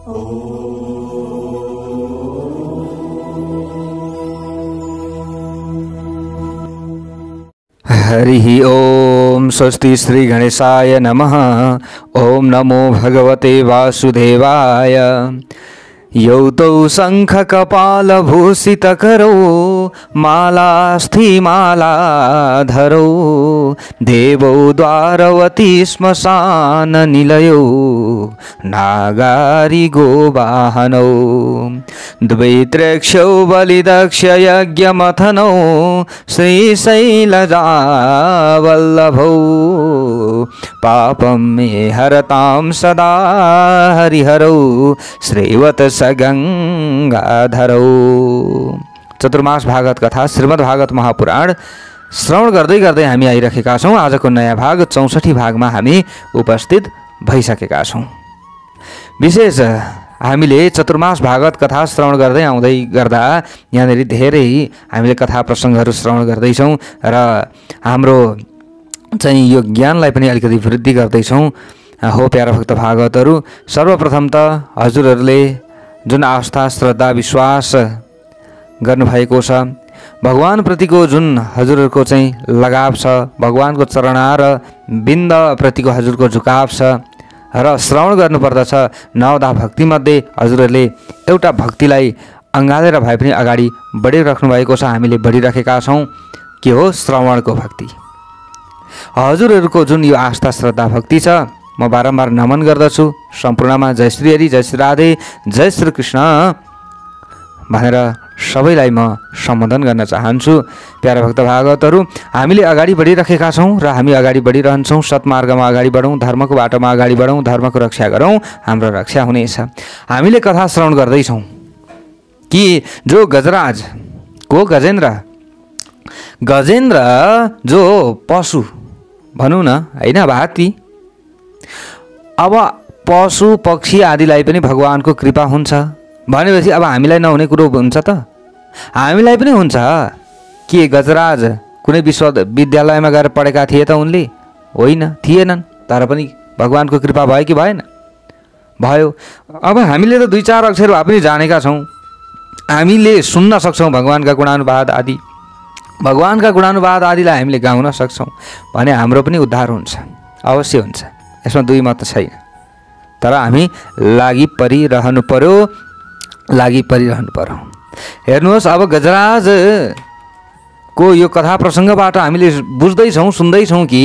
हरि ओम। स्वस्ति श्री गणेशाय नमः। ओम नमो भगवते वासुदेवाय। यौतौ शंख कपाल भूषित करो मालास्थि मालाधरो देवौ द्वारवती श्मशान निलयो नागारि गोवाहनौ द्वैत्रक्षौ बलिदक्ष यज्ञमथनौ श्रीशैलजावल्लभौ पापं मे हरतां सदा हरिहरौ श्रीवत गंगाधरौ। चतुर्मास भागवत कथा श्रीमद् भागवत महापुराण श्रवण गर्दै गर्दै हामी आइरहेका छौं। आजको नयाँ भाग 64 भागमा हामी उपस्थित भइसकेका छौं। विशेष हामीले चतुर्मास भागवत कथा श्रवण गर्दै आउँदै गर्दा यहाँनेरि धेरै हामीले कथा प्रसङ्गहरू श्रवण गर्दैछौँ र हाम्रो चाहिँ यो ज्ञानलाई पनि अलिकति वृद्धि गर्दैछौँ। हो प्यारा भक्त भागवतहरू, सर्वप्रथम त हजुरहरूले जुन आस्था श्रद्धा विश्वास गर्नुभएको छ, भगवान प्रतिको जुन हजुरहरूको चाहिँ लगाव छ, भगवानको चरणार बिन्द प्रतिको हजुरको झुकाव छ र श्रवण गर्नुपर्दछ। 9 भक्तिमध्ये हजुरहरूले एउटा भक्तिलाई अँगालेर भए पनि अगाडि बढिराख्नु भएको छ। हामीले बढिराखेका छौँ। के हो? श्रवणको भक्ति। हजुरहरूको जुन यो आस्था श्रद्धा भक्ति छ, म बारम्बार नमन गर्दछु। सम्पूर्णमा जय श्री हरि, जय श्री राधे, जय श्री कृष्ण भनेर सबैलाई म सम्बोधन गर्न चाहन्छु। प्यारा भक्त भागवतहरू, हामीले अगाडि बढिरहेका छौँ र हामी अगाडि बढिरहन्छौँ। सत्मार्गमा अगाडि बढौँ, धर्मको बाटोमा अगाडि बढौँ, धर्मको रक्षा गरौँ, हाम्रो रक्षा हुनेछ। हामीले कथा श्रवण गर्दैछौँ कि जो गजराज को गजेन्द्र जो पशु भनौँ न होइन, अब हात्ती, अब पशु पक्षी आदिलाई पनि भगवानको कृपा हुन्छ भनेपछि अब हामीलाई नहुने कुरो हुन्छ त? हामीलाई पनि हुन्छ। के गजराज कुनै विश्वविद्यालयमा गएर पढेका थिए त उनले? होइन, थिएनन्। तर पनि भगवानको कृपा भयो कि भएन? भयो। अब हामीले त 2-4 अक्षर भए पनि जानेका छौँ। हामीले सुन्न सक्छौँ भगवानका गुणानुवाद आदि। भगवानका गुणानुवाद आदिलाई हामीले गाउन सक्छौँ भने हाम्रो पनि उद्धार हुन्छ, अवश्य हुन्छ। यसमा 2 मत छैन। तर हामी लागि परिरहनु पर्यो। हेर्नुहोस्, अब गजराजको यो कथा प्रसङ्गबाट हामीले बुझ्दैछौँ, सुन्दैछौँ कि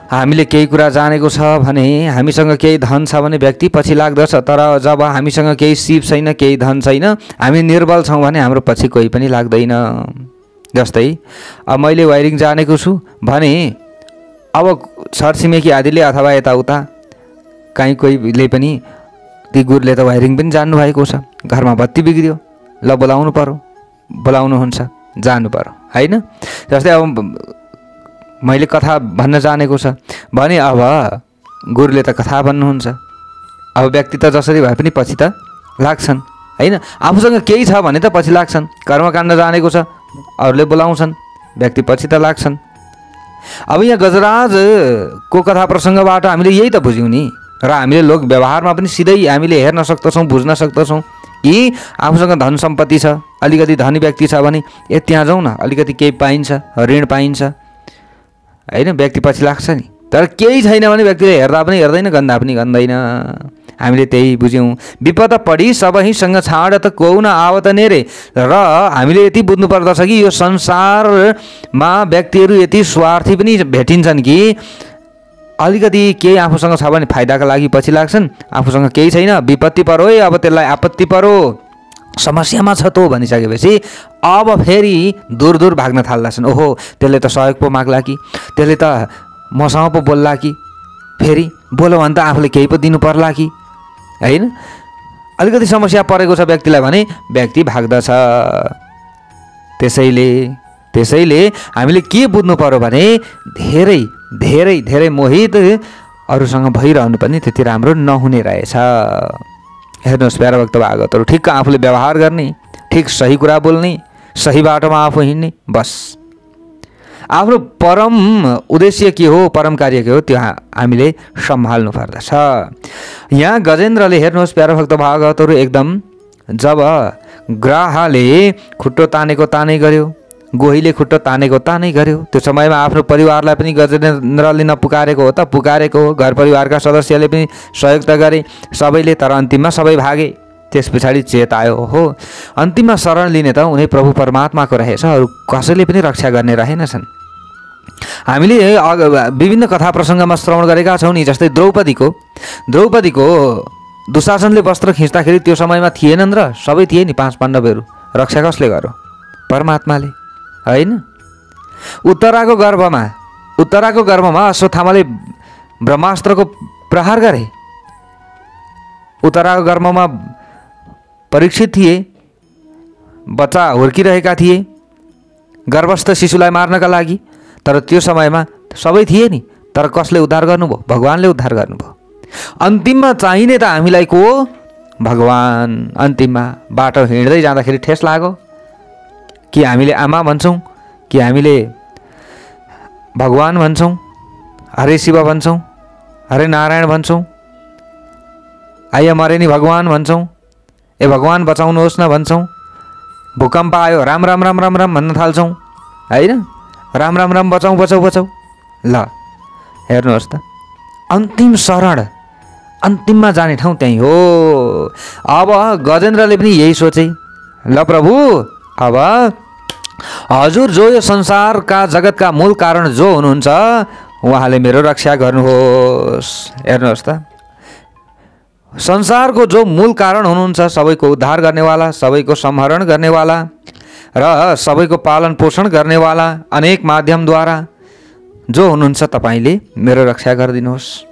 हामीले केही कुरा जानेको छ भने, हामीसँग केही धन छ भने व्यक्ति पछि लाग्दछ। तर जब हामीसँग केही सिप छैन, केही धन छैन, हामी निर्बल छौँ भने हाम्रो पछि कोही पनि लाग्दैन। जस्तै अब मैले वायरिङ जानेको छु भने अब छरछिमेकी आदिले अथवा यताउता कहीँ कोहीले पनि ती गुरुले त वायरिङ पनि जान्नु भएको छ। घरमा बत्ती बिग्रियो, ल बोलाउनु पर्यो, बोलाउनुहुन्छ, जानु पर्यो होइन। जस्तै अब मैले कथा भन्न जानेको छ भने अब गुरुले त कथा भन्नुहुन्छ। अब व्यक्ति त जसरी भए पनि पछि त लाग्छन् होइन। आफूसँग केही छ भने त पछि लाग्छन्। कर्मकाण्ड जानेको छ, अरूले बोलाउँछन्, व्यक्ति पछि त लाग्छन्। अब यहाँ गजराजको कथा प्रसङ्गबाट हामीले यही त बुझ्यौँ नि। र हामीले लोक व्यवहारमा पनि सिधै हामीले हेर्न सक्दछौँ, बुझ्न सक्दछौँ कि आफूसँग धन सम्पत्ति छ, अलिकति धनी व्यक्ति छ भने त्यहाँ जाउँ न, अलिकति केही पाइन्छ, ऋण पाइन्छ होइन, व्यक्ति पछि लाग्छ नि। तर केही छैन भने व्यक्तिले हेर्दा पनि हेर्दैन, गन्दा पनि गन्दैन। हामीले त्यही बुझ्यौँ। विपद पढी सबैसँग छाड त कोउ न आवत नेरे। र हामीले यति बुझ्नु पर्दछ कि यो संसारमा व्यक्तिहरू यति स्वार्थी पनि भेटिन्छन् कि अलिकति केही आफूसँग छ भने फाइदाका लागि पछि लाग्छन्, आफूसँग केही छैन, विपत्ति परो है, अब त्यसलाई आपत्ति परो, समस्यामा छ त भनिसकेपछि अब फेरि दूर दूर भाग्न थाल्दछन्। ओहो, त्यसले त सहयोग पो माग्ला कि, त्यसले त मसँग पो बोल्ला कि, फेरि बोल्यो भने त आफूले केही पो दिनु पर्ला कि होइन। अलिकति समस्या परेको छ व्यक्तिलाई भने व्यक्ति भाग्दछ। त्यसैले हामीले के बुझ्नु पर्यो भने धेरै धेरै धेरै मोहित अरूसँग भइरहनु पनि त्यति राम्रो नहुने रहेछ। हेर्नुहोस् प्यारा भक्त भागवतहरू, ठिक्क आफूले व्यवहार गर्ने, ठिक सही कुरा बोल्ने, सही बाटोमा आफू हिँड्ने, बस आफ्नो परम उद्देश्य के हो, परम कार्य के हो, त्यो हामीले सम्हाल्नु पर्दछ। यहाँ गजेन्द्रले हेर्नुहोस् प्यारो भक्त भागवतहरू, एकदम जब ग्राहले खुट्टो तानेको तानै गर्यो, गोहीले खुट्टो तानेको तानै गर्यो, त्यो समयमा आफ्नो परिवारलाई पनि गजेन्द्रले नपुकारेको हो त पुकारेको हो, घर परिवारका सदस्यले पनि सहयोग त गरे सबैले, तर अन्तिममा सबै भागे। त्यस पछाडि चेत आयो, हो अन्तिममा शरण लिने त उनी प्रभु परमात्माको रहेछ, अरू कसैले पनि रक्षा गर्ने रहेनछन्। हामीले विभिन्न कथा प्रसङ्गमा श्रवण गरेका छौँ नि, जस्तै द्रौपदीको दुशासनले वस्त्र खिच्दाखेरि त्यो समयमा थिएनन् र सबै थिए नि 5 पाण्डवहरू, रक्षा कसले गर्यो? परमात्माले, होइन? उत्तराको गर्भमा अश्वत्थामाले ब्रह्मास्त्रको प्रहार गरे। उत्तराको गर्भमा परीक्षित थिए, बच्चा हुर्किरहेका थिए गर्भस्थ शिशुलाई मार्नका लागि, तर त्यो समयमा सबै थिए नि, तर कसले उद्धार गर्नुभयो? भगवानले उद्धार गर्नुभयो। अन्तिममा चाहिने त हामीलाई को? भगवान। अन्तिममा बाटो हिँड्दै जाँदाखेरि ठेस लाग्यो कि हामीले आमा भन्छौँ, कि हामीले भगवान भन्छौँ, हरे शिव भन्छौँ, हरे नारायण भन्छौँ, आइया मरे नि भगवान भन्छौँ, ए भगवान बचाउनुहोस् न भन्छौँ, भूकम्प आयो राम राम राम राम राम भन्न थाल्छौँ, होइन? राम राम राम बचाउँ बचाउँ बचाउँ। ल हेर्नुहोस् त, अन्तिम शरण, अन्तिममा जाने ठाउँ त्यहीँ हो। अब गजेन्द्रले पनि यही सोचे, ल प्रभु अब हजुर जो यो संसारका जगतका मूल कारण जो हुनुहुन्छ उहाँले मेरो रक्षा गर्नुहोस्। हेर्नुहोस् त, संसारको जो मूल कारण हुनुहुन्छ, सबैको उद्धार गर्नेवाला, सबैको संहरण गर्नेवाला र सबैको पालन पोषण गर्नेवाला अनेक माध्यमद्वारा जो हुनुहुन्छ, तपाईँले मेरो रक्षा गरिदिनुहोस्।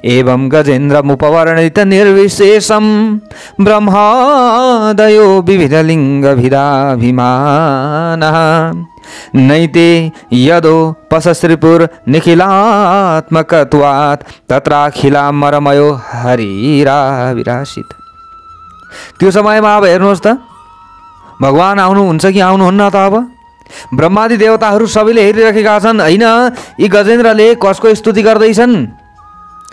एवं गजेन्द्रमुपवर्णित निर्विशेषं ब्रह्मादयो विविधलिङ्गभिदाभिमानः नैते यदोपसश्रीपुर निखिलात्मकत्वात् तत्राखिलामरमयो हरिराविरासित। त्यो समयमा अब हेर्नुहोस् त, भगवान आउनुहुन्छ कि आउनुहुन्न त? अब ब्रह्मादि देवताहरू सबैले हेरिरहेका छन्, होइन? यी गजेन्द्रले कसको स्तुति गर्दैछन्?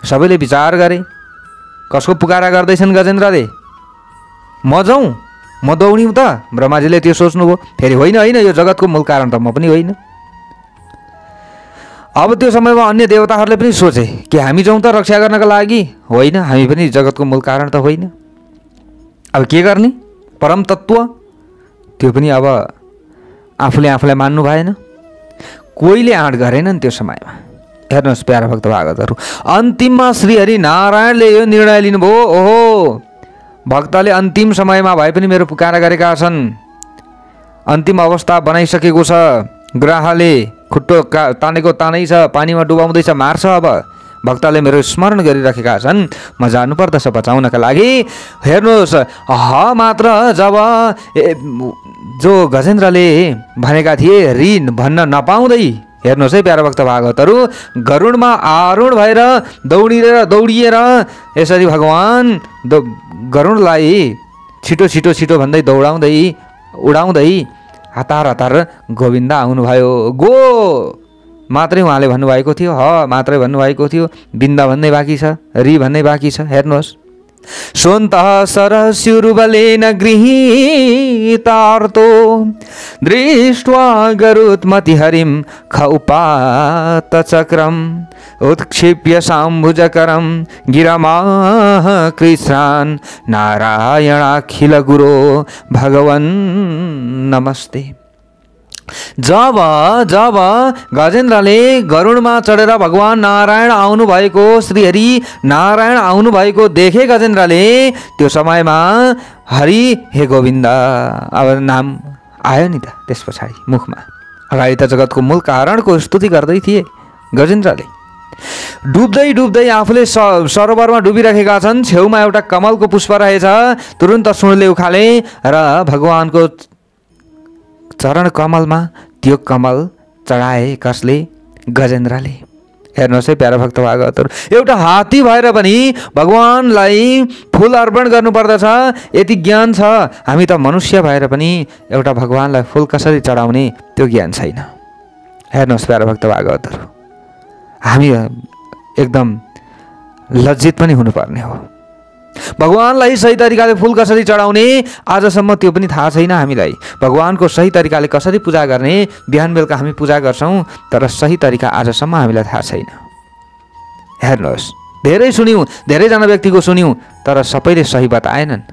सबैले विचार गरे, कसको पुकारा गर्दैछन् गजेन्द्रले? म जाउँ, म दौडिउँ त? ब्रह्माजीले त्यो सोच्नुभयो। फेरि होइन होइन, यो जगतको मूल कारण त म पनि होइन। अब त्यो समयमा अन्य देवताहरूले पनि सोचे कि हामी जाउँ त रक्षा गर्नका लागि? होइन, हामी पनि जगतको मूल कारण त होइन। अब के गर्ने? परम तत्त्व त्यो पनि अब आफूले आफूलाई मान्नु भएन, कोहीले आँट गरेनन् त्यो समयमा। हेर्नुहोस् प्यारा भक्त भागवतहरू, अन्तिममा श्रीहरि नारायणले यो निर्णय लिनुभयो, ओहो भक्तले अन्तिम समयमा भए पनि मेरो पुकारा गरेका छन्, अन्तिम अवस्था बनाइसकेको छ, ग्राहले खुट्टो तानेको तानै छ, पानीमा डुबाउँदैछ, मार्छ, अब भक्तले मेरो स्मरण गरिराखेका छन्, म जानुपर्दछ बचाउनका लागि। हेर्नुहोस्, मात्र जब जो गजेन्द्रले भनेका थिए ऋण भन्न नपाउँदै, हेर्नुहोस् है प्यारा भक्त भागवतहरू, गरुडमा आरूढ भएर दौडिएर यसरी भगवान गरुडलाई छिटो छिटो छिटो भन्दै उडाउँदै हतार हतार गोविन्द आउनुभयो। गो मात्रै उहाँले भन्नुभएको थियो, मात्रै भन्नुभएको थियो, बिन्द भन्ने बाँकी छ, रि भन्ने बाँकी छ। हेर्नुहोस्, सोन्तः सरस्युरुबलेन गृहीतार्तो दृष्ट्वा गरुत्मतिहरिं खौपातचक्रम् उत्क्षिप्य साम्भुजकरं गिरमाह कृष्णान् नारायणाखिलगुरो भगवन् नमस्ते। जब गजेन्द्रले गरुडमा चढेर भगवान नारायण आउनुभएको, श्रीहरि नारायण आउनुभएको देखे गजेन्द्रले, त्यो समयमा हरि हे गोविन्द अब नाम आयो नि त त्यस पछाडि मुखमा। अगाडि त जगतको मूल कारणको स्तुति गर्दै थिए गजेन्द्रले। डुब्दै आफूले सरोवरमा डुबिरहेका छन्, छेउमा एउटा कमलको पुष्प रहेछ, तुरुन्त सुनले उखाले र भगवानको चरण कमलमा त्यो कमल चढाए। कसले? गजेन्द्रले। हेर्नुहोस् है प्यारा भक्त भागवतहरू, एउटा हात्ती भएर पनि भगवानलाई फुल अर्पण गर्नुपर्दछ, यति ज्ञान छ। हामी त मनुष्य भएर पनि एउटा भगवानलाई फुल कसरी चढाउने त्यो ज्ञान छैन। हेर्नुहोस् प्यारा भक्त भागवतहरू, हामी एकदम लज्जित पनि हुनुपर्ने हो। भगवानलाई सही तरिकाले फुल कसरी चढाउने आजसम्म त्यो पनि थाहा छैन हामीलाई। भगवानको सही तरिकाले कसरी पूजा गर्ने बिहान बेलुका हामी पूजा गर्छौँ, तर सही तरिका आजसम्म हामीलाई थाहा छैन। हेर्नुहोस्, धेरै सुन्यौँ, धेरैजना व्यक्तिको सुन्यौँ, तर सबैले सही बताएनन्।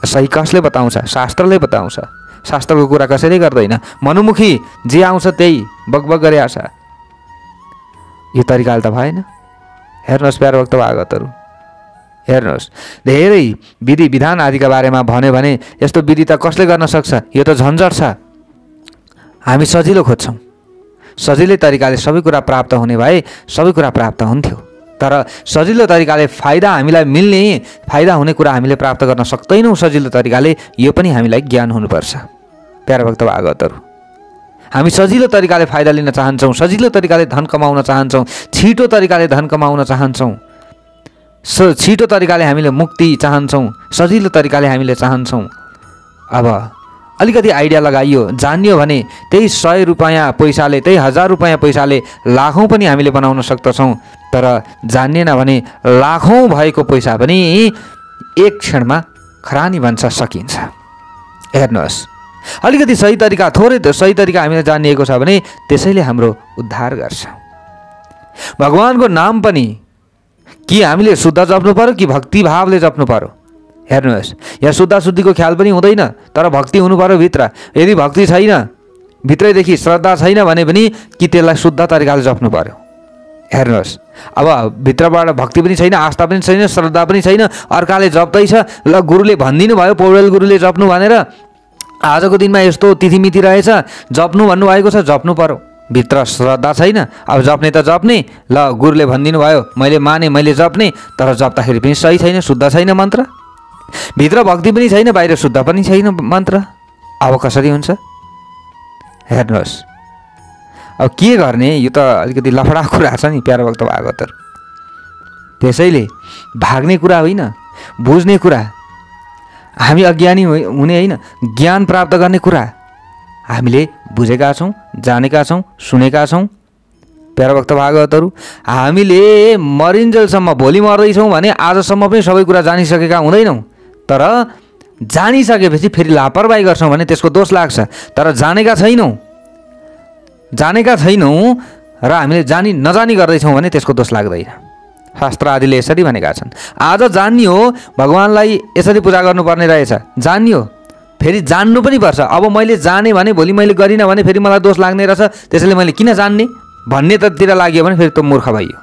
सही कसले बताउँछ? शास्त्रले बताउँछ। शास्त्रको कुरा कसैले गर्दैन। मनोमुखी जे आउँछ त्यही बकबक गरे आउँछ। यो तरिकाले त भएन। हेर्नुहोस् प्यारा भक्त भागवतहरू, हेर्नुहोस्, धेरै विधि विधान आदिका बारेमा भन्यो भने यस्तो विधि त कसले गर्न सक्छ, यो त झन्झट छ। हामी सजिलो खोज्छौँ। सजिलै तरिकाले सबै कुरा प्राप्त हुने भए सबै कुरा प्राप्त हुन्थ्यो, तर सजिलो तरिकाले फाइदा हामीलाई मिल्ने, फाइदा हुने कुरा हामीले प्राप्त गर्न सक्दैनौँ सजिलो तरिकाले। यो पनि हामीलाई ज्ञान हुनुपर्छ प्यारा भक्त भागवतहरू। हामी सजिलो तरिकाले फाइदा लिन चाहन्छौँ, सजिलो तरिकाले धन कमाउन चाहन्छौँ, छिटो तरिकाले धन कमाउन चाहन्छौँ, छिटो तरिकाले हामीले मुक्ति चाहन्छौँ, सजिलो तरिकाले हामीले चाहन्छौँ। अब अलिकति आइडिया लगाइयो, जानियो भने त्यही 100 रुपैयाँ पैसाले, त्यही 1000 रुपैयाँ पैसाले लाखौँ पनि हामीले बनाउन सक्दछौँ। तर जानिएन भने लाखौँ भएको पैसा पनि एक क्षणमा खरानी बन्छ सकिन्छ। हेर्नुहोस्, अलिकति सही तरिका, थोरै सही तरिका हामीले जानिएको छ भने त्यसैले हाम्रो उद्धार गर्छ। भगवानको नाम पनि कि हामीले शुद्ध जप्नु पर्यो कि भक्ति भावले जप्नु पर्यो। हेर्नुहोस्, यहाँ शुद्ध शुद्धिको ख्याल पनि हुँदैन, तर भक्ति हुनु पर्यो भित्र। यदि भक्ति छैन, भित्रैदेखि श्रद्धा छैन भने पनि कि त्यसलाई शुद्ध तरिकाले जप्नु पर्यो। हेर्नुहोस्, अब भित्रबाट भक्ति पनि छैन, आस्था पनि छैन, श्रद्धा पनि छैन, अर्काले जप्दैछ, ल गुरुले भनिदिनु भयो पौडेल गुरुले जप्नु भनेर, आजको दिनमा यस्तो तिथिमिति रहेछ, जप्नु भन्नुभएको छ, जप्नु पर्यो। भित्र श्रद्धा छैन, अब जप्ने त जप्ने, ल गुरुले भनिदिनु भयो, मैले माने, मैले जप्ने, तर जप्दाखेरि पनि सही छैन, शुद्ध छैन मन्त्र। भित्र भक्ति पनि छैन, बाहिर शुद्ध पनि छैन मन्त्र। अब कसरी हुन्छ? हेर्नुहोस्, अब के गर्ने? यो त अलिकति लफडा कुरा छ नि प्यारा भक्त भागवतहरू। त्यसैले भाग्ने कुरा होइन, बुझ्ने कुरा। हामी अज्ञानी हुने होइन, ज्ञान प्राप्त गर्ने कुरा हामीले बुझेका छौँ, जानेका छौँ, सुनेका छौँ। प्यारा भक्त भागवतहरू, हामीले मरिन्जेलसम्म, भोलि मर्दैछौँ भने आजसम्म पनि सबै कुरा जानिसकेका हुँदैनौँ। तर जानिसकेपछि फेरि लापरवाही गर्छौँ भने त्यसको दोष लाग्छ। तर जानेका छैनौँ र हामीले नजानी गर्दैछौँ भने त्यसको दोष लाग्दैन। शास्त्र आदिले यसरी भनेका छन्। आज जानियो भगवानलाई यसरी पूजा गर्नुपर्ने रहेछ, जानियो, फेरि जान्नु पनि पर्छ। अब मैले जाने भने भोलि मैले गरिनँ भने फेरि मलाई दोष लाग्ने रहेछ, त्यसैले मैले किन जान्ने भन्ने ततिर लाग्यो भने फेरि त मूर्ख भइयो।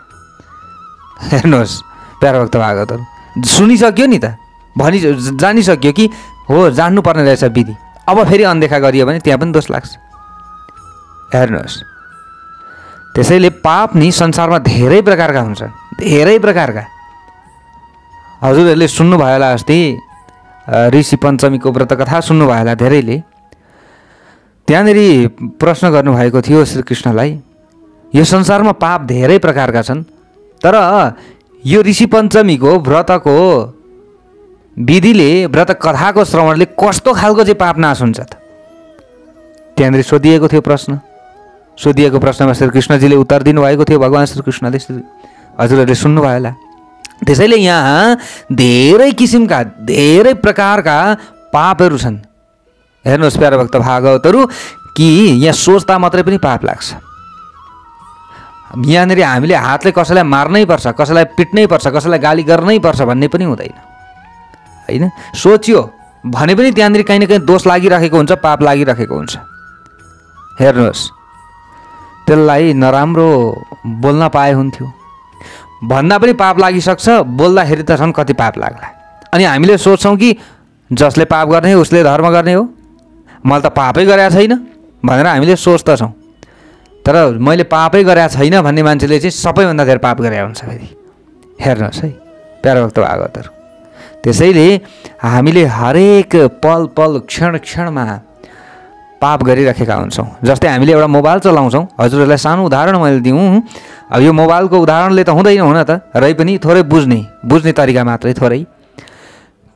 हेर्नुहोस् प्यारा भक्त भागवतहरू, सुनिसक्यो नि त, जानिसक्यो कि हो जान्नुपर्ने रहेछ विधि, अब फेरि अनदेखा गरियो भने त्यहाँ पनि दोष लाग्छ। हेर्नुहोस्, त्यसैले पाप नि संसारमा धेरै प्रकारका हुन्छन्, धेरै प्रकारका। हजुरहरूले सुन्नुभयो होला अस्ति ऋषि पञ्चमीको व्रत कथा सुन्नुभयो होला धेरैले। त्यहाँनिर प्रश्न गर्नुभएको थियो श्रीकृष्णलाई, यो संसारमा पाप धेरै प्रकारका छन्, तर यो ऋषि पञ्चमीको व्रतको विधिले, व्रत कथाको श्रवणले कस्तो खालको चाहिँ पाप नाश हुन्छ त? त्यहाँनिर सोधिएको थियो प्रश्न। सोधिएको प्रश्नमा श्रीकृष्णजीले उत्तर दिनुभएको थियो, भगवान् श्रीकृष्णले। हजुरहरूले सुन्नुभयो होला। त्यसैले यहाँ धेरै किसिमका, धेरै प्रकारका पापहरू छन्। हेर्नुहोस् प्यारा भक्त भागवतहरू, कि यहाँ सोच्दा मात्रै पनि पाप लाग्छ। यहाँनिर हामीले हातले कसैलाई मार्नै पर्छ, कसैलाई पिट्नै पर्छ, कसैलाई गाली गर्नै पर्छ भन्ने पनि हुँदैन, होइन। सोच्यो भने पनि त्यहाँनिर कहीँ न कहीँ दोष लागिरहेको हुन्छ, पाप लागिरहेको हुन्छ। हेर्नुहोस्, त्यसलाई नराम्रो बोल्न पाए हुन्थ्यो भन्दा पनि पाप लागिसक्छ, बोल्दाखेरि त झन् कति पाप लाग्ला। अनि हामीले सोच्छौँ कि जसले पाप गर्ने हो उसले धर्म गर्ने हो, मैले त पापै गरेका छैन भनेर हामीले सोच्दछौँ। तर मैले पापै गरेका छैन भन्ने मान्छेले चाहिँ सबैभन्दा धेरै पाप गरेका हुन्छ फेरि। हेर्नुहोस् है प्यारा भक्त भागवतहरू, त्यसैले हामीले हरेक पल पल क्षण क्षणमा पाप गरिराखेका हुन्छौँ। जस्तै हामीले एउटा मोबाइल चलाउँछौँ, हजुरहरूलाई सानो उदाहरण मैले दिउँ। अब यो मोबाइलको उदाहरणले त हुँदैन हुन त, रै पनि थोरै बुझ्ने तरिका मात्रै थोरै।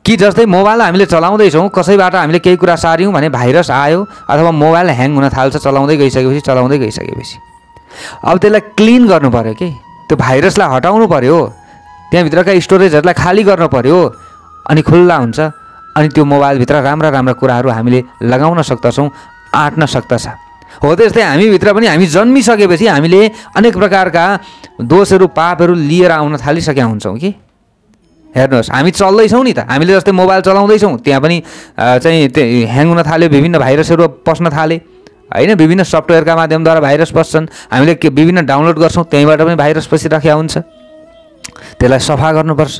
कि जस्तै मोबाइल हामीले चलाउँदैछौँ, कसैबाट हामीले केही कुरा सार्यौँ भने भाइरस आयो अथवा मोबाइल ह्याङ हुन थाल्छ चलाउँदै गइसकेपछि। अब त्यसलाई क्लिन गर्नु पऱ्यो कि, त्यो भाइरसलाई हटाउनु पऱ्यो, त्यहाँभित्रका स्टोरेजहरूलाई खाली गर्नु पऱ्यो, अनि खुल्ला हुन्छ। अनि त्यो मोबाइलभित्र राम्रा कुराहरू हामीले लगाउन सक्दछौँ, आँट्न सक्दछ। हो त्यस्तै हामीभित्र पनि हामी जन्मिसकेपछि हामीले अनेक प्रकारका दोषहरू पापहरू लिएर आउन थालिसकेका हुन्छौँ कि। हेर्नुहोस्, हामी चल्दैछौँ नि त, हामीले जस्तै मोबाइल चलाउँदैछौँ, त्यहाँ पनि चाहिँ ह्याङ हुन थाल्यो, विभिन्न भाइरसहरू पस्न थाले होइन, विभिन्न सफ्टवेयरका माध्यमद्वारा भाइरस पस्छन्, हामीले विभिन्न डाउनलोड गर्छौँ, त्यहीँबाट पनि भाइरस पसिराखेको हुन्छ, त्यसलाई सफा गर्नुपर्छ।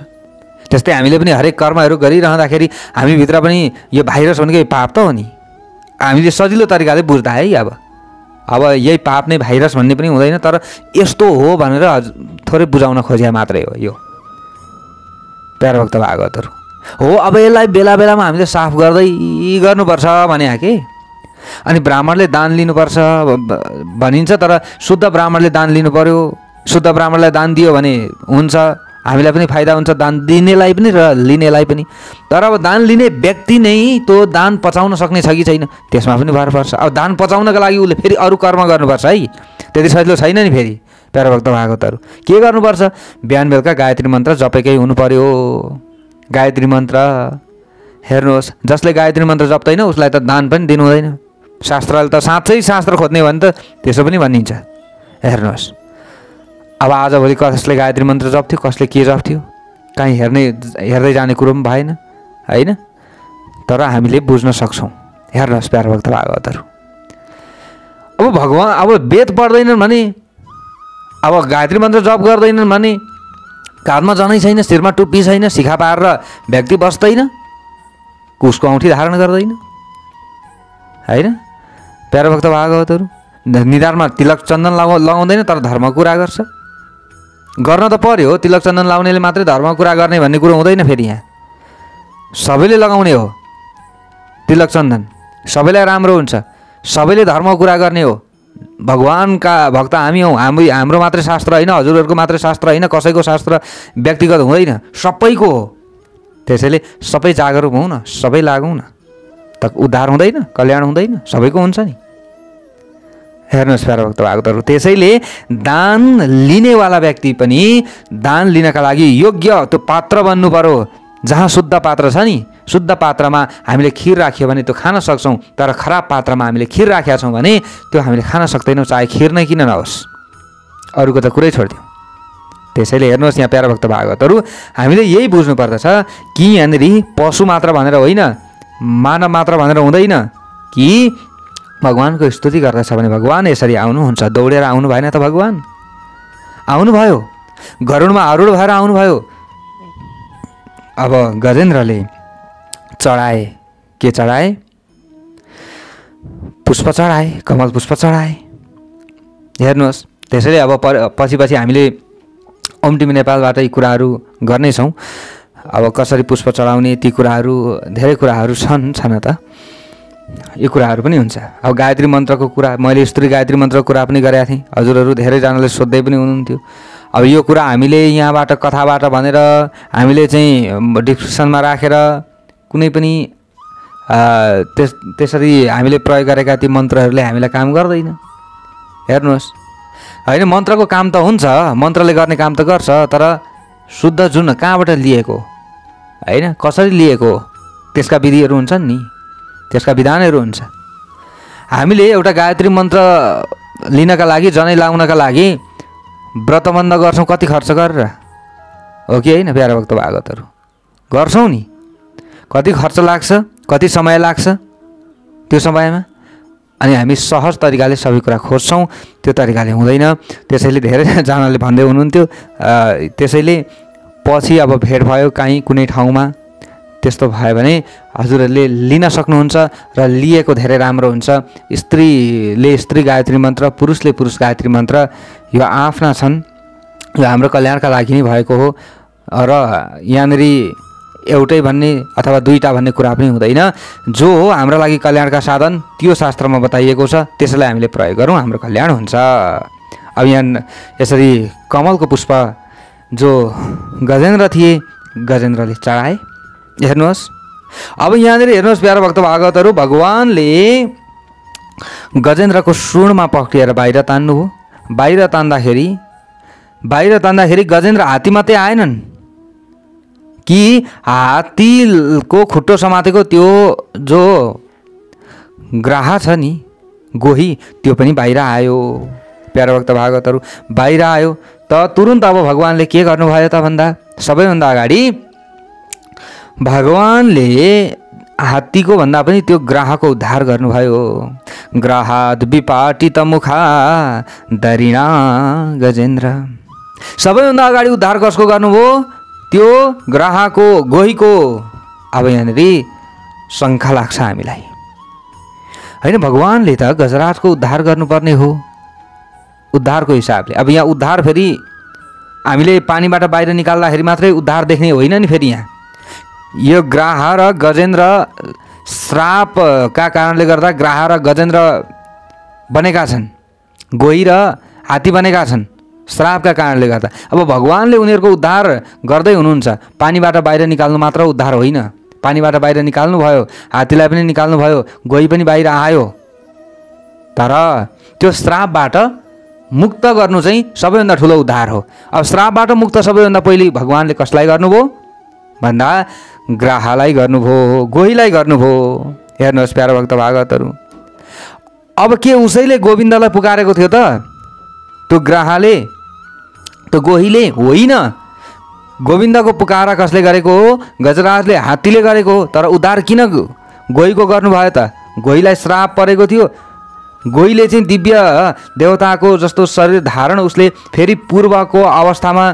त्यस्तै हामीले पनि हरेक कर्महरू गरिरहँदाखेरि हामीभित्र पनि यो भाइरस भनेको पाप त हो नि। हामीले सजिलो तरिकाले बुझ्दा है, अब यही पाप नै भाइरस भन्ने पनि हुँदैन, तर यस्तो हो भनेर थोरै बुझाउन खोजे मात्रै हो यो प्यारा भक्त भागवतहरू हो। अब यसलाई बेला बेलामा हामीले साफ गर्दै गर्नुपर्छ भने के। अनि ब्राह्मणले दान लिनुपर्छ भनिन्छ, तर शुद्ध ब्राह्मणले दान लिनु पर्यो। शुद्ध ब्राह्मणलाई दान दियो भने हुन्छ, हामीलाई पनि फाइदा हुन्छ, दान दिनेलाई पनि र लिनेलाई पनि। तर अब दान लिने व्यक्ति नै त्यो दान पचाउन सक्ने छ कि छैन, त्यसमा पनि भर पर्छ। अब दान पचाउनका लागि उसले फेरि अरू कर्म गर्नुपर्छ है, त्यति सजिलो छैन नि। फेरि प्यारा भक्त भागवतहरू के गर्नुपर्छ, बिहान बेलुका गायत्री मन्त्र जपेकै हुनु पर्यो। गायत्री मन्त्र हेर्नुहोस्, जसले गायत्री मन्त्र जप्दैन उसलाई त दान पनि दिनु हुँदैन। शास्त्रले त साँच्चै शास्त्र खोज्ने भने त त्यसो पनि भनिन्छ। हेर्नुहोस्, अब आजभोलि कसले गायत्री मन्त्र जप्थ्यो, कसले के जप्थ्यो, काहीँ हेर्दै जाने कुरो पनि भएन होइन। तर हामीले बुझ्न सक्छौँ। हेर्नुहोस् प्यारा भक्त भागवतहरू, अब भगवान् अब वेद पढ्दैनन् भने, अब गायत्री मन्त्र जप गर्दैनन् भने, काँधमा जनै छैन, शिरमा टुप्पी छैन, शिखा पारेर व्यक्ति बस्दैन, कुसको औँठी धारण गर्दैन होइन। प्यारा भक्त भागवतहरू निधारमा तिलक चन्दन लगाउँदैन, तर धर्म कुरा गर्छ। गर्न त पर्यो, तिलक चन्दन लाउनेले मात्रै धर्म कुरा गर्ने भन्ने कुरो हुँदैन। फेरि यहाँ सबैले लगाउने हो तिलक चन्दन, सबैलाई राम्रो हुन्छ, सबैले धर्म कुरा गर्ने हो। भगवानका भक्त हामी हौँ, हाम्रो मात्रै शास्त्र होइन, हजुरहरूको मात्रै शास्त्र होइन, कसैको शास्त्र व्यक्तिगत हुँदैन, सबैको हो। त्यसैले सबै जागरुक हौँ न, सबै लागौँ न, त उद्धार हुँदैन, कल्याण हुँदैन, सबैको हुन्छ नि। हेर्नुहोस् प्यारा भक्त भागवतहरू, त्यसैले दान लिनेवाला व्यक्ति पनि दान लिनका लागि योग्य त्यो पात्र बन्नु पर्यो। जहाँ शुद्ध पात्र छ नि, शुद्ध पात्रमा हामीले खिर राख्यो भने त्यो खान सक्छौँ, तर खराब पात्रमा हामीले खिर राखेका छौँ भने त्यो हामीले खान सक्दैनौँ, चाहे खिर नै किन नहोस्, अरूको त कुरै छोडिदिउँ। त्यसैले हेर्नुहोस् यहाँ प्यारा भक्त भागवतहरू, हामीले यही बुझ्नु पर्दछ कि यहाँनिर पशु मात्र भनेर होइन, मानव मात्र भनेर हुँदैन कि भगवानको स्तुति गर्दछ भने भगवान यसरी आउनुहुन्छ। दौडेर आउनु भएन त, भगवान आउनुभयो, गरुडमा आरूढ भएर आउनुभयो। अब गजेन्द्रले चढाए, के चढाए, पुष्प चढाए, कमल पुष्प चढाए। हेर्नुहोस्, त्यसैले अब पछि हामीले ओम टिभी नेपालबाट यी कुराहरू गर्नेछौँ। अब कसरी पुष्प चढाउने, ती कुराहरू धेरै कुराहरू छन् त, यो कुराहरू पनि हुन्छ। अब गायत्री मन्त्रको कुरा, मैले स्त्री गायत्री मन्त्रको कुरा पनि गरेका थिएँ, हजुरहरू धेरैजनाले सोध्दै पनि हुनुहुन्थ्यो। अब यो कुरा हामीले यहाँबाट कथाबाट भनेर हामीले चाहिँ डिस्क्रिप्सनमा राखेर कुनै पनि त्यसरी हामीले प्रयोग गरेका ती मन्त्रहरूले हामीलाई काम गर्दैन। हेर्नुहोस् होइन, मन्त्रको काम त हुन्छ, मन्त्रले गर्ने काम त गर्छ, तर शुद्ध जुन कहाँबाट लिएको होइन, कसरी लिएको, त्यसका विधिहरू हुन्छन् नि, त्यसका विधानहरू हुन्छ। हामीले एउटा गायत्री मन्त्र लिनका लागि, जनै लाउनका लागि व्रतबन्ध गर्छौँ, कति खर्च गरेर हो कि होइन प्यारा भक्त भागवतहरू, गर्छौँ नि, कति खर्च लाग्छ, कति समय लाग्छ त्यो समयमा। अनि हामी सहज तरिकाले सबै कुरा खोज्छौँ, त्यो तरिकाले हुँदैन। त्यसैले धेरैजनाले भन्दै हुनुहुन्थ्यो, त्यसैले पछि अब भेट भयो काहीँ कुनै ठाउँमा, त्यस्तो भयो भने हजुरहरूले लिन सक्नुहुन्छ र लिएको धेरै राम्रो हुन्छ। स्त्रीले स्त्री गायत्री मन्त्र, पुरुषले पुरुष गायत्री मन्त्र, यो आफ्ना छन्, यो हाम्रो कल्याणका लागि नै भएको हो। र यहाँनिर एउटै भन्ने अथवा दुईटा भन्ने कुरा पनि हुँदैन। जो हो हाम्रो लागि कल्याणका साधन त्यो शास्त्रमा बताइएको छ, त्यसैलाई हामीले प्रयोग गरौँ, हाम्रो कल्याण हुन्छ। अब यहाँ यसरी कमलको पुष्प जो गजेन्द्र थिए, गजेन्द्रले चढाए। हेर्नुहोस्, अब यहाँनिर हेर्नुहोस् प्यारो भक्त भागवतहरू, भगवानले गजेन्द्रको सुनमा पक्रिएर बाहिर तान्नुभयो। बाहिर तान्दाखेरि गजेन्द्र हात्ती मात्रै आएनन् कि हात्तीको खुट्टो समातेको त्यो जो ग्राहा छ नि, गोही, त्यो पनि बाहिर आयो। प्यारो भक्त भागवतहरू, बाहिर आयो त तुरुन्त अब भगवानले के गर्नुभयो त भन्दा, सबैभन्दा अगाडि भगवानले हात्तीको भन्दा पनि त्यो ग्राहको उद्धार गर्नुभयो। ग्राहाद विपाटित मुखा दरिणा गजेन्द्र। सबैभन्दा अगाडि उद्धार कसको गर्नुभयो? त्यो ग्राहको, गोहीको। अब यहाँनिर शङ्का लाग्छ हामीलाई, होइन? भगवानले त गजराजको उद्धार गर्नुपर्ने हो उद्धारको हिसाबले। अब यहाँ उद्धार फेरि हामीले पानीबाट बाहिर निकाल्दाखेरि मात्रै उद्धार देख्ने होइन नि। फेरि यहाँ यो ग्राह र गजेन्द्र श्रापका कारणले गर्दा ग्राह र गजेन्द्र बनेका छन्, गोही र हात्ती बनेका छन् श्रापका कारणले गर्दा। अब भगवानले उनीहरूको उद्धार गर्दै हुनुहुन्छ। पानीबाट बाहिर निकाल्नु मात्र उद्धार होइन, पानीबाट बाहिर निकाल्नु भयो, हात्तीलाई पनि निकाल्नु भयो, गोही पनि बाहिर आयो। तर त्यो श्रापबाट मुक्त गर्नु चाहिँ सबैभन्दा ठुलो उद्धार हो। अब श्रापबाट मुक्त सबैभन्दा पहिले भगवानले कसलाई गर्नुभयो भन्दा ग्राहलाई गर्नुभयो, गोहीलाई गर्नुभयो। हेर्नुहोस् प्यारो भक्त भागवतहरू, अब के उसैले गोविन्दलाई पुकारेको थियो त? त्यो ग्राहले, त्यो गोहीले होइन। गोविन्दको पुकारा कसले गरेको हो? गजराजले, हात्तीले गरेको हो। तर उद्धार किन गोहीको गर्नुभयो त? गोहीलाई श्राप परेको थियो। गोहीले चाहिँ दिव्य देवताको जस्तो शरीर धारण उसले फेरि पूर्वको अवस्थामा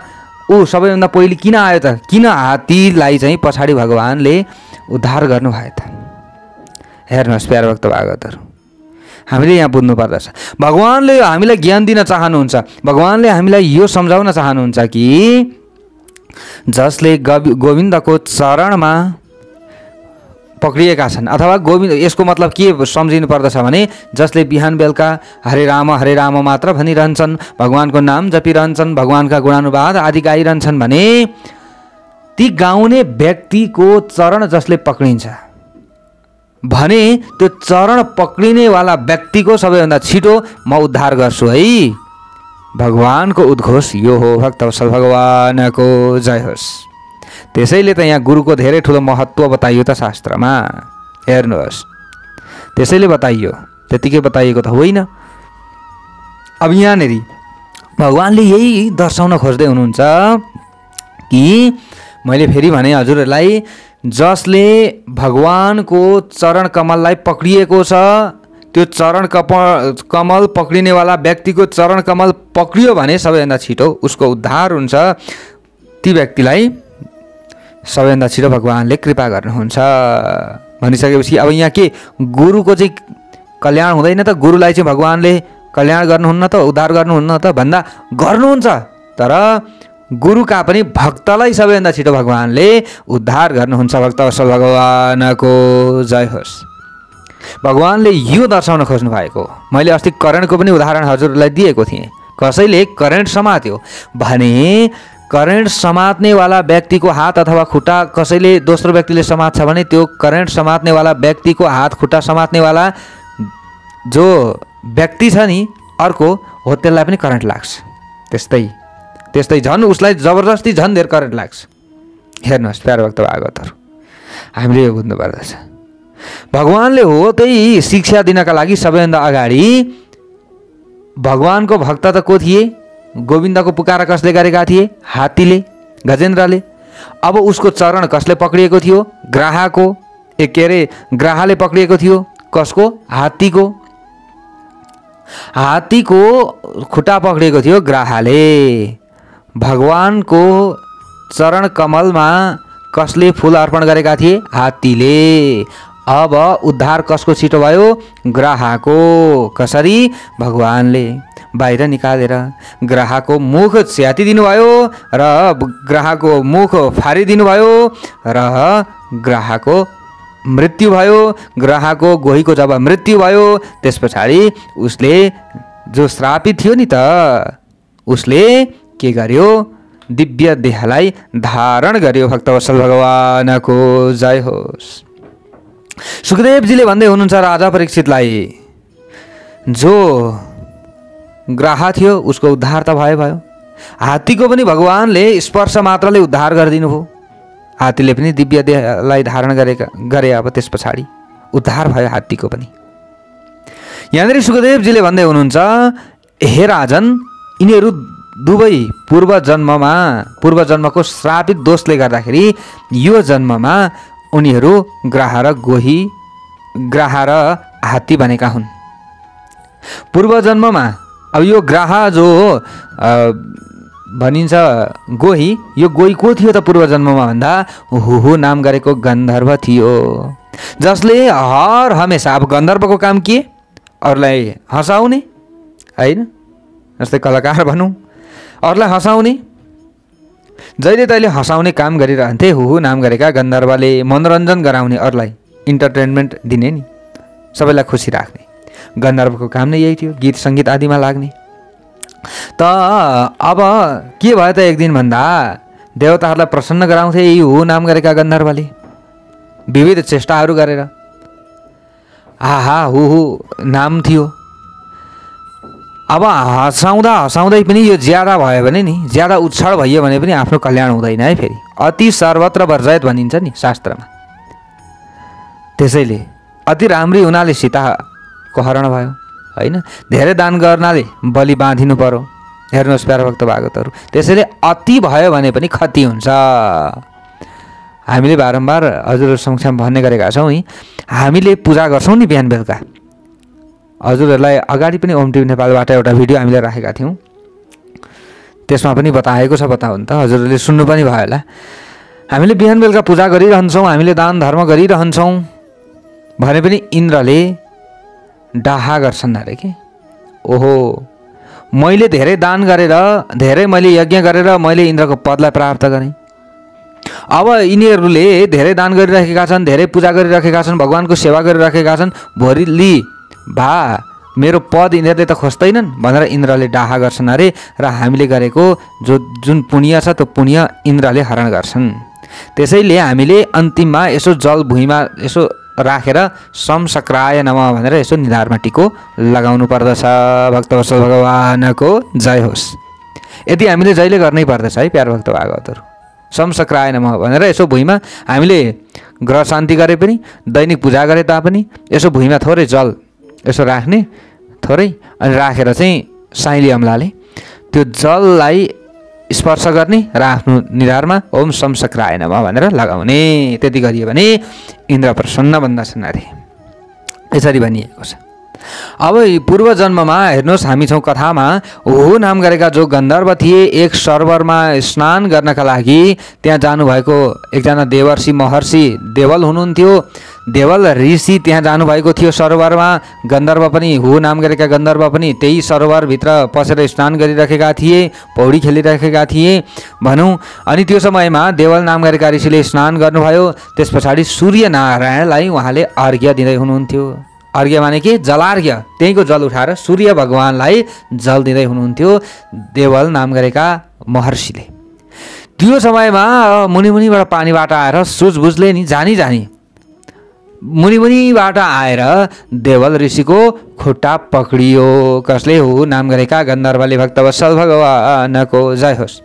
ऊ सबैभन्दा पहिले किन आयो त? किन हात्तीलाई चाहिँ पछाडि भगवानले उद्धार गर्नुभयो त? हेर्नुहोस् प्यारो भक्त भागवतहरू, हामीले यहाँ बुझ्नु पर्दछ। भगवानले हामीलाई ज्ञान दिन चाहनुहुन्छ। भगवानले हामीलाई यो सम्झाउन चाहनुहुन्छ कि जसले गोविन्दको चरणमा पक्रिएका छन्, अथवा गोविन्द, यसको मतलब के सम्झिनु पर्दछ भने जसले बिहान बेलुका हरे राम मात्र भनिरहन्छन्, भगवानको नाम जपिरहन्छन्, भगवानका गुणानुवाद आदि गाइरहन्छन् भने ती गाउने व्यक्तिको चरण जसले पक्रिन्छ भने त्यो चरण पक्रिनेवाला व्यक्तिको सबैभन्दा छिटो म उद्धार गर्छु है। भगवानको उद्घोष यो हो। भक्तवत्सल भगवानको जय होस्। त्यसैले त यहाँ गुरुको धेरै ठुलो महत्त्व बताइयो त शास्त्रमा। हेर्नुहोस्, त्यसैले बताइयो, त्यतिकै बताइएको त होइन। अब यहाँनिर भगवानले यही दर्शाउन खोज्दै हुनुहुन्छ कि मैले फेरि भने हजुरहरूलाई, जसले भगवानको चरण कमललाई पक्रिएको छ, त्यो चरण कमल पक्रिनेवाला व्यक्तिको चरण कमल पक्रियो भने सबैभन्दा छिटो उसको उद्धार हुन्छ। ती व्यक्तिलाई सबैभन्दा छिटो भगवानले कृपा गर्नुहुन्छ भनिसकेपछि अब यहाँ के गुरुको चाहिँ कल्याण हुँदैन त? गुरुलाई चाहिँ भगवानले कल्याण गर्नुहुन्न त, उद्धार गर्नुहुन्न त भन्दा गर्नुहुन्छ। तर गुरुका पनि भक्तलाई सबैभन्दा छिटो भगवानले उद्धार गर्नुहुन्छ। भक्तवत्सल भगवानको जय होस्। भगवानले यो दर्शाउन खोज्नु भएको। मैले अस्ति करेन्टको पनि उदाहरण हजुरलाई दिएको थिएँ। कसैले करेन्ट समात्यो भने करेन्ट समात्नेवाला व्यक्तिको हात अथवा खुट्टा कसैले दोस्रो व्यक्तिले समात्छ भने त्यो करेन्ट समात्नेवाला व्यक्तिको हात खुट्टा समात्नेवाला जो व्यक्ति छ नि अर्को हो, त्यसलाई पनि करेन्ट लाग्छ। त्यस्तै झन् उसलाई जबरजस्ती झन् धेर करेन्ट लाग्छ। हेर्नुहोस् प्यारो भक्त भागवतहरू, हामीले यो बुझ्नु पर्दछ। भगवानले हो त्यही शिक्षा दिनका लागि सबैभन्दा अगाडि भगवानको भक्त त को थिए? गोविन्दको पुकारा कसले गरेका थिए? हात्तीले, गजेन्द्रले। अब उसको चरण कसले पक्रिएको थियो? ग्राहको, ग्राहले पक्रिएको थियो। कसको? हात्तीको। हात्तीको खुट्टा पक्रिएको थियो ग्राहले। भगवानको चरण कमलमा कसले फूल अर्पण गरेका थिए? हात्तीले। अब उद्धार कसको छिटो भयो? ग्राहको। कसरी? भगवानले बाहिर निकालेर ग्राहको मुख च्यातिदिनु भयो र ग्राहको मुख फारिदिनु भयो र ग्राहको मृत्यु भयो। ग्राहको गोहीको जब मृत्यु भयो त्यस पछाडि उसले जो श्रापित थियो नि त उसले के गर्यो? दिव्य देहलाई धारण गर्यो। भक्तवत्सल भगवानको जय होस्। सुखदेवजीले भन्दै हुनुहुन्छ राजा परीक्षितलाई, जो ग्राह थियो उसको उद्धार त भयो, हात्तीको पनि भगवानले स्पर्श मात्रले उद्धार गरिदिनु भयो। हात्तीले पनि दिव्य देहलाई धारण गरे। अब त्यस पछाडि उद्धार भयो हात्तीको पनि। यहाँनिर सुखदेवजीले भन्दै हुनुहुन्छ, हे राजन, यिनीहरू दुवै पूर्व जन्मको श्रापित दोषले गर्दाखेरि यो जन्ममा उनीहरू ग्राह र हात्ती बनेका हुन्। पूर्व जन्ममा अब यो ग्राह जो भनिन्छ गोही, यो गोही को थियो त पूर्व जन्ममा भन्दा हुहु नाम गरेको गन्धर्व थियो, जसले हर हमेसा, अब गन्धर्वको काम के, अरूलाई हँसाउने होइन, जस्तै कलाकार भनौँ, अरूलाई हँसाउने, जहिले तहिले हँसाउने काम गरिरहन्थे। हुहु नाम गरेका गन्धर्वले मनोरञ्जन गराउने, अरूलाई इन्टरटेनमेन्ट दिने नि, सबैलाई खुसी राख्ने। गन्धर्वको काम नै यही थियो, गीत सङ्गीत आदिमा लाग्ने। त अब के भयो त, एक दिन भन्दा देवताहरूलाई प्रसन्न गराउँथे यही हुहु नाम गरेका गन्धर्वले विविध चेष्टाहरू गरेर। आहा, हुहु नाम थियो। अब हँसाउँदै पनि यो ज्यादा भयो भने नि, ज्यादा उछाड भइयो भने पनि आफ्नो कल्याण हुँदैन है। फेरि अति सर्वत्र वर्जयत भनिन्छ नि शास्त्रमा। त्यसैले अति राम्री हुनाले सीताको हरण भयो होइन, धेरै दान गर्नाले बलि बाँधिनु पर्यो। हेर्नुहोस् प्यारा भक्त भागवतहरू, त्यसैले अति भयो भने पनि क्षति हुन्छ। हामीले बारम्बार हजुरहरू समक्षमा भन्ने गरेका छौँ है, हामीले पूजा गर्छौँ नि बिहान बेलुका। हजुरहरूलाई अगाडि पनि ओम टिभी नेपालबाट एउटा भिडियो हामीले राखेका थियौँ, त्यसमा पनि बताएको छ, बताउनु त हजुरहरूले सुन्नु पनि भयो होला। हामीले बिहान बेलुका पूजा गरिरहन्छौँ, हामीले दान धर्म गरिरहन्छौँ भने पनि इन्द्रले डाहा गर्छन् अरे के। ओहो, मैले धेरै दान गरेर, धेरै मैले यज्ञ गरेर मैले इन्द्रको पदलाई प्राप्त गरेँ। अब यिनीहरूले धेरै दान गरिराखेका छन्, धेरै पूजा गरिराखेका छन्, भगवानको सेवा गरिराखेका छन्, भोलि भा मेरो पद यिनीहरूले त खोज्दैनन् भनेर इन्द्रले डाहा गर्छन् अरे। र हामीले गरेको जुन पुण्य छ त्यो पुण्य इन्द्रले हरण गर्छन्। त्यसैले हामीले अन्तिममा यसो जल भुइँमा यसो राखेर संसक्राय नमः भनेर यसो निधारमा टिको लगाउनु पर्दछ। भक्तवत्सल भगवानको जय होस्। यदि हामीले जहिले गर्नै पर्दछ है प्यार भक्त भागवतहरू। संसक्राय नमः भनेर यसो भुइँमा हामीले ग्रह शान्ति गरे पनि, दैनिक पूजा गरे तापनि यसो भुइँमा थोरै जल यसो राख्ने, थोरै, अनि राखेर चाहिँ साइली अम्लाले त्यो जललाई स्पर्श गर्ने र आफ्नो निधारमा ओम संसक्राय नमः भनेर लगाउने। त्यति गरियो भने इन्द्र प्रसन्न बन्दछन् अरे, यसरी भनिएको छ। अब पूर्व जन्ममा हेर्नुहोस्, हामी छौँ कथामा, हुहु नाम गरेका जो गन्धर्व थिए एक सरोवरमा स्नान गर्नका लागि त्यहाँ जानुभएको एकजना देवर्षि महर्षि देवल हुनुहुन्थ्यो। देवल ऋषि त्यहाँ जानुभएको थियो सरोवरमा। गन्धर्व पनि, हुहु नाम गरेका गन्धर्व पनि त्यही सरोवरभित्र पसेर स्नान गरिरहेका थिए, पौडी खेलिरहेका थिए भनौँ। अनि त्यो समयमा देवल नाम गरेका ऋषिले स्नान गर्नुभयो। त्यस पछाडि सूर्यनारायणलाई उहाँले अर्घ्य दिँदै हुनुहुन्थ्यो। अर्घ्य माने के, जलार्घ्य, त्यहीँको जल उठाएर सूर्य भगवानलाई जल दिँदै हुनुहुन्थ्यो देवल नाम गरेका महर्षिले। त्यो समयमा मुनिमुनिबाट पानीबाट आएर सुझबुझले नि जानी मुनिमुनिबाट आएर देवल ऋषिको खुट्टा पक्रियो। कसले? हुहु नाम गरेका गन्धर्वले। भक्तवत्सल भगवानको जय होस्।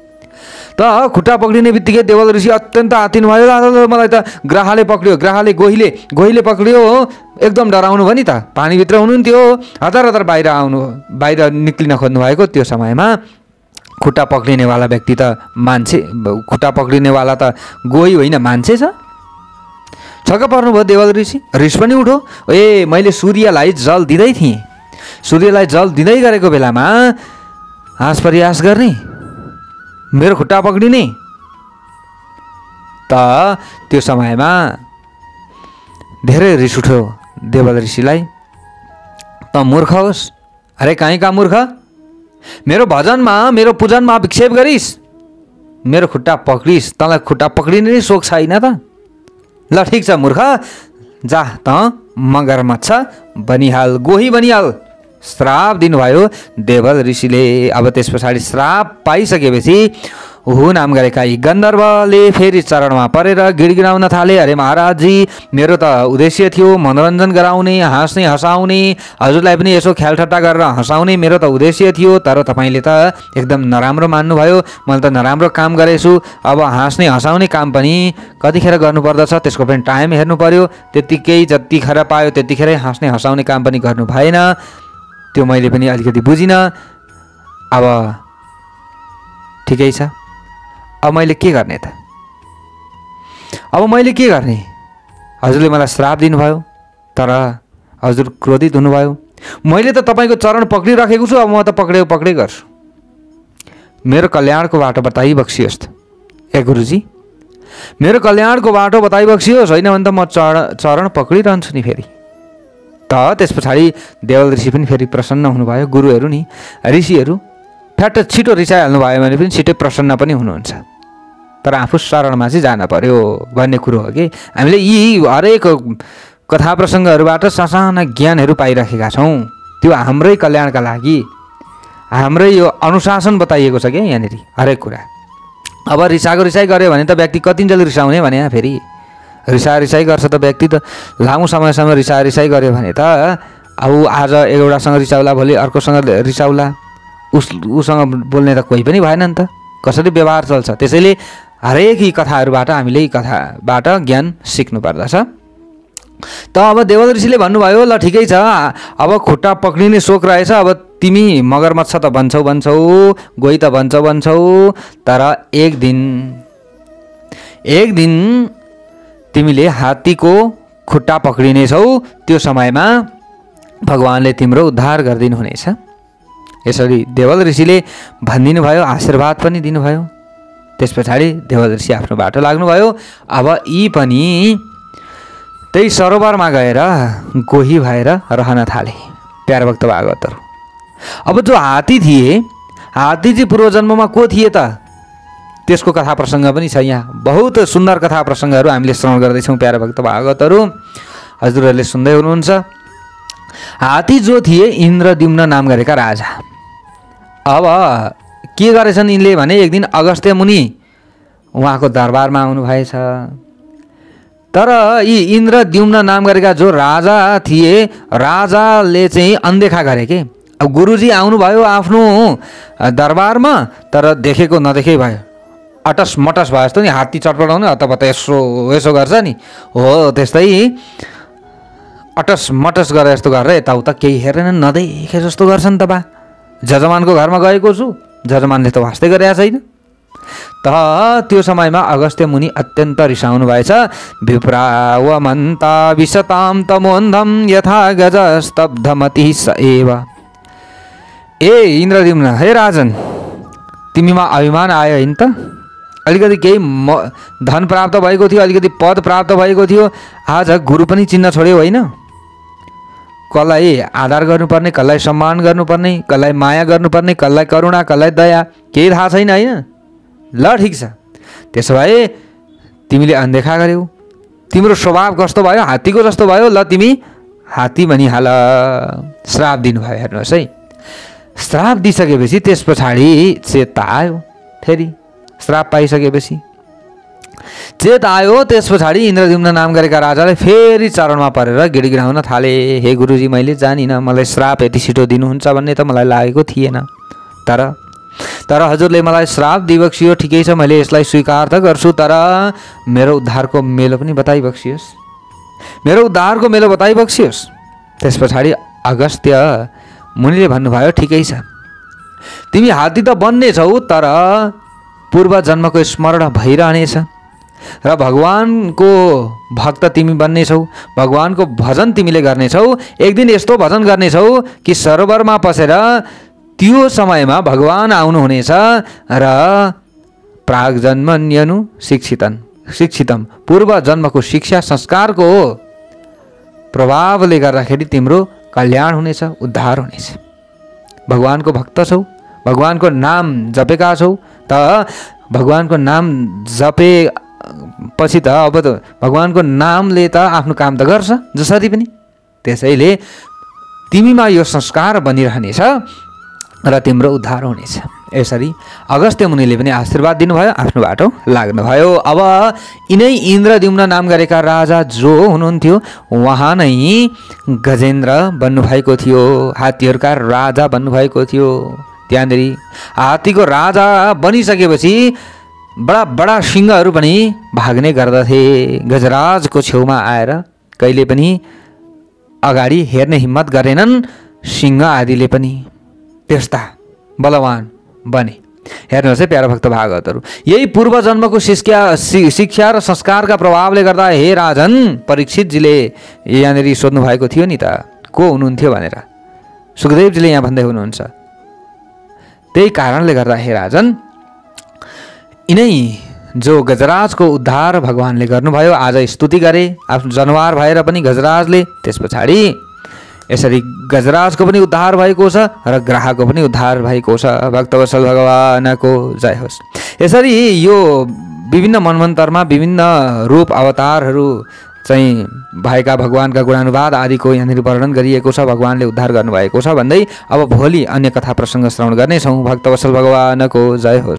त खुट्टा पक्रिने बित्तिकै देवल ऋषि अत्यन्त आत्तिनु भयो। मलाई त ग्राहले पक्रियो, ग्राहले गोहीले पक्रियो, एकदम डराउनु भयो नि त। पानीभित्र हुनुहुन्थ्यो, हतार बाहिर निक्लिन खोज्नु भएको। त्यो समयमा खुट्टा पक्रिनेवाला व्यक्ति त मान्छे, खुट्टा पक्रिनेवाला त गोही होइन मान्छे छ। छक्क पर्नुभयो देवल ऋषि। रिस पनि उठो, ए मैले सूर्यलाई जल दिँदै थिएँ, सूर्यलाई जल दिँदै गरेको बेलामा हाँस परिहास गर्ने, मेरो खुट्टा पक्रिने। त त्यो समयमा धेरै रिस उठ्यो देवल ऋषिलाई। त मूर्ख होस्, अरे कहीँका मूर्ख, मेरो भजनमा मेरो पूजनमा विक्षेप गरिस्, मेरो खुट्टा पक्रिस्, तँलाई खुट्टा पक्रिने नै सोख छैन त। ल ठिक छ मूर्ख, जा त मगरमच्छ बनिहाल, गोही बनिहाल। श्राप दिनुभयो देवल ऋषिले। अब त्यस पछाडि श्राप पाइसकेपछि हु नाम गरेका यी गन्धर्वले फेरि चरणमा परेर गिडगिडाउन थाले। अरे महाराजजी, मेरो त उद्देश्य थियो मनोरञ्जन गराउने, हाँस्ने हँसाउने, हजुरलाई पनि यसो ख्यालठट्टा गरेर हँसाउने मेरो त उद्देश्य थियो। तर तपाईँले त एकदम नराम्रो मान्नुभयो। मैले त नराम्रो काम गरेछु। अब हाँस्ने हँसाउने काम पनि कतिखेर गर्नुपर्दछ त्यसको पनि टाइम हेर्नु पर्यो। त्यत्तिकै जतिखेर पायो त्यतिखेरै हाँस्ने हँसाउने काम पनि गर्नु भएन। त्यो मैले पनि अलिकति बुझिनँ। अब ठिकै छ, अब मैले के गर्ने त? अब मैले के गर्ने? हजुरले मलाई श्राप दिनुभयो, तर हजुर क्रोधित हुनुभयो। मैले त तपाईँको चरण पक्रिराखेको छु, अब म त पक्रै गर्छु। मेरो कल्याणको बाटो बताइबक्सियोस् त। ए गुरुजी, मेरो कल्याणको बाटो बताइबक्सियोस्, होइन भने त म चरण पक्रिरहन्छु नि फेरि। त त्यस पछाडि देवल ऋषि पनि फेरि प्रसन्न हुनुभयो। गुरुहरू नि ऋषिहरू फ्याट छिटो रिसाइहाल्नु भयो भने पनि छिटै प्रसन्न पनि हुनुहुन्छ। तर आफू शरणमा चाहिँ जान पर्यो भन्ने कुरो हो कि हामीले यी हरेक कथा प्रसङ्गहरूबाट ससाना ज्ञानहरू पाइराखेका छौँ। त्यो हाम्रै कल्याणका लागि, हाम्रै यो अनुशासन बताइएको छ क्या यहाँनिर हरेक कुरा। अब रिसाइ गऱ्यो भने त व्यक्ति कतिन्जेल रिसाउने भने फेरि रिसाइ गर्छ त व्यक्ति त लामो समयसम्म रिसाइ गऱ्यो भने त अब आज एउटासँग रिसाउला, भोलि अर्कोसँग रिसाउला, उसँग बोल्ने त कोही पनि भएन नि त। कसरी व्यवहार चल्छ? त्यसैले हरेक यी कथाहरूबाट हामीले यी कथाबाट ज्ञान सिक्नु पर्दछ। त अब देवल ऋषिले भन्नुभयो, ल ठिकै छ, अब खुट्टा पक्रिने सोख रहेछ, अब तिमी मगरमच्छ त भन्छौ, गोही त भन्छौ, तर एक दिन तिमीले हात्तीको खुट्टा पक्रिनेछौ। त्यो समयमा भगवानले तिम्रो उद्धार गरिदिनु हुनेछ। यसरी देवल ऋषिले भनिदिनु भयो, आशीर्वाद पनि दिनुभयो। त्यस पछाडि देवल ऋषि आफ्नो बाटो लाग्नुभयो। अब यी पनि त्यही सरोवरमा गएर गोही भएर रहन थाले प्यारभक्त भागवतहरू। अब जो हात्ती थिए, हात्ती चाहिँ पूर्वजन्ममा को थिए त? त्यसको कथा प्रसङ्ग पनि छ यहाँ। बहुत सुन्दर कथा प्रसङ्गहरू हामीले श्रवण गर्दैछौँ प्यारभक्त भागवतहरू, हजुरहरूले सुन्दै हुनुहुन्छ। हात्ती जो थिए इन्द्रद्युम्न नाम गरेका राजा। अब के गरेछन् यिनले भने एक दिन अगस्त्य मुनि उहाँको दरबारमा आउनु भएछ। तर यी इन्द्रद्युम्न नाम गरेका जो राजा थिए, राजाले चाहिँ अनदेखा गरे के। अब गुरुजी आउनुभयो आफ्नो दरबारमा, तर देखेको नदेखे भयो, अटस मटस भयो जस्तो नि। हात्ती चटपटाउने हतपत यसो गर्छ नि, हो त्यस्तै अटस मटस गरे जस्तो गरेर यताउता केही हेरेन नदेखे जस्तो गर्छन् त। बा जजमानको घरमा गएको छु, जजमानले त वास्तै गरेका छैन। त त्यो समयमा अगस्त्य मुनि अत्यन्त रिसाउनु भएछ। विप्रावमन्ता विशतां तमोन्धम यथा गज स्तब्धमति स एव। ए इन्द्रद्युम्न, हे राजन, तिमीमा अभिमान आयो होइन त? अलिकति केही धन प्राप्त भएको थियो, अलिकति पद प्राप्त भएको थियो, आज गुरु पनि चिन्न छोड्यो होइन? कसलाई आदर गर्नुपर्ने, कसलाई सम्मान गर्नुपर्ने, कसलाई माया गर्नुपर्ने, कसलाई करुणा, कसलाई दया, केही थाहा छैन होइन? ल ठिक छ, त्यसो भए तिमीले अनदेखा गर्यौ, तिम्रो स्वभाव कस्तो भयो, हात्तीको जस्तो भयो, ल तिमी हात्ती भनिहाल। श्राप दिनुभयो। हेर्नुहोस् है, श्राप दिइसकेपछि त्यस पछाडि चेत आयो। फेरि श्राप पाइसकेपछि चेत आयो। त्यस पछाडि इन्द्रद्युम्न नाम गरेका राजाले फेरि चरणमा परेर गिडगिडाउन थाले। हे गुरुजी, मैले जानिनँ, मलाई श्राप यति छिटो दिनुहुन्छ भन्ने त मलाई लागेको थिएन। तर हजुरले मलाई श्राप दिइबक्सियो, ठिकै छ, मैले यसलाई स्वीकार त गर्छु, तर मेरो उद्धारको मेलो पनि बताइबक्सियोस्, मेरो उद्धारको मेलो बताइबक्सियोस्। त्यस पछाडि अगस्त्य मुनिले भन्नुभयो, ठिकै छ, तिमी हात्ती त बन्ने छौ, तर पूर्व जन्मको स्मरण भइरहनेछ र भगवानको भक्त तिमी बन्नेछौ, भगवानको भजन तिमीले गर्नेछौ। एक दिन यस्तो भजन गर्नेछौ कि सरोवरमा पसेर त्यो समयमा भगवान आउनुहुनेछ र प्राग्जन्मन्यनु शिक्षितम, पूर्व जन्मको शिक्षा संस्कारको प्रभावले गर्दाखेरि तिम्रो कल्याण हुनेछ, उद्धार हुनेछ। भगवानको भक्त छौ, भगवानको नाम जपेका छौ, त भगवानको नाम जपेपछि त अब त भगवानको नामले त आफ्नो काम त गर्छ जसरी पनि। त्यसैले तिमीमा यो संस्कार बनिरहनेछ र तिम्रो उद्धार हुनेछ। यसरी अगस्त्य मुनिले पनि आशीर्वाद दिनुभयो, आफ्नो बाटो लाग्नुभयो। अब यिनै इन्द्रद्युम्न नाम गरेका राजा जो हुनुहुन्थ्यो उहाँ नै गजेन्द्र बन्नुभएको थियो, हात्तीहरूका राजा बन्नुभएको थियो। त्यहाँनिर हात्तीको राजा बनिसकेपछि बडा बडा सिंहहरू पनि भाग्ने गर्दथे। गजराजको छेउमा आएर कहिले पनि अगाडि हेर्ने हिम्मत गरेनन् सिंह आदिले पनि, त्यस्ता बलवान बने। हेर्नुहोस् है प्यारा भक्त भागवतहरू, यही पूर्व जन्मको शिक्षा र संस्कारका प्रभावले गर्दा हे राजन परीक्षितजीले यहाँनिर सोध्नु भएको थियो नि त को हुनुहुन्थ्यो भनेर, सुखदेवजीले यहाँ भन्दै हुनुहुन्छ। त्यही कारणले गर्दा हे राजन यिनै जो गजराजको उद्धार भगवानले गर्नुभयो, आज स्तुति गरे आफ्नो जनावर भएर पनि गजराजले। त्यस पछाडि यसरी गजराजको पनि उद्धार भएको छ र ग्राहको पनि उद्धार भएको छ। भक्तवत्सल भगवानको जय होस्। यसरी यो विभिन्न मन्वन्तरमा विभिन्न रूप अवतारहरू चाहिँ भएका भगवानका गुणानुवाद आदिको यहाँनिर वर्णन गरिएको छ। भगवानले उद्धार गर्नुभएको छ भन्दै अब भोलि अन्य कथा प्रसङ्ग श्रवण गर्नेछौँ। भक्तवत्सल भगवानको जय होस्।